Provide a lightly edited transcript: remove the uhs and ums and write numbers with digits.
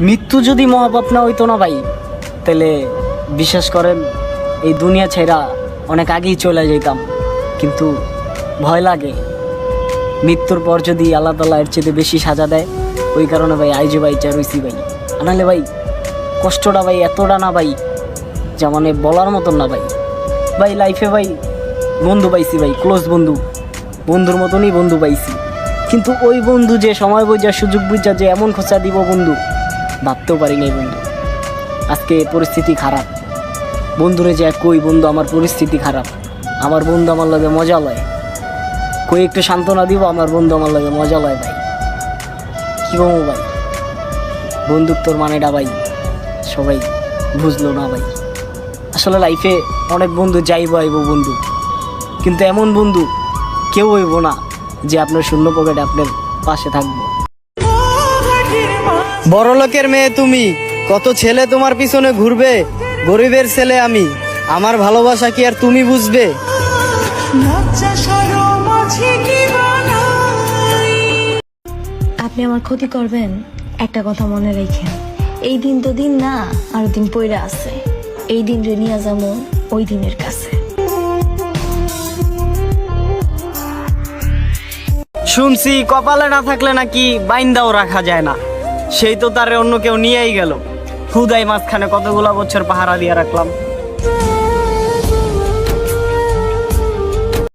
মৃত্যু যদি মহাপাপ না হইতো না ভাই, তাহলে বিশ্বাস করেন এই দুনিয়া ছেড়া অনেক আগেই চলে যেতাম। কিন্তু ভয় লাগে মৃত্যুর পর যদি আল্লাহ তাআলা এর চেয়ে বেশি সাজা দেয়, ওই কারণে ভাই আইজো ভাই চারুইছি ভাই। আনালে ভাই কষ্টটা ভাই এতটা না ভাই, যা মানে বলার মতন না ভাই। ভাই লাইফে ভাই বন্ধু পাইছি ভাই, ক্লোজ বন্ধু, বন্ধুর মতনই বন্ধু পাইছি। কিন্তু ওই বন্ধু যে সময় বুঝা সুযোগ বুঝা যে এমন খোঁচা দিব বন্ধু, ভাবতেও পারি নাই বন্ধু। আজকে পরিস্থিতি খারাপ, বন্ধুরে যে কই বন্ধু আমার পরিস্থিতি খারাপ, আমার বন্ধু আমার লগে মজা লয়, কই একটু সান্ত্বনা দিব, আমার বন্ধু আমার লগে মজা লয় ভাই। কি বলবো ভাই, বন্ধুত্বর মানেটা ভাই সবাই বুঝলো না ভাই। আসলে লাইফে অনেক বন্ধু যাইব আইব বন্ধু, কিন্তু এমন বন্ধু কেউ হইব না যে আপনার শূন্য পকেটে আপনার পাশে থাকবো। বড় লোকের মেয়ে তুমি, কত ছেলে তোমার পিছনে ঘুরবে, গরিবের ছেলে আমি, আমার ভালোবাসা কি আর তুমি বুঝবে? আপনি আমার ক্ষতি করবেন, একটা কথা মনে রেখেন, এই দিন তো দিন না, আর দিন পইরা আছে। এই দিন রে নিয়ে যাবো ওই দিনের কাছে। শুনছি কপালে না থাকলে নাকি বাইন্দাও রাখা যায় না, সেই তো তারে অন্য কেউ নিয়েই গেল। হুদাই মাঝখানে কতগুলা বছর পাহারা দিয়ে রাখলাম।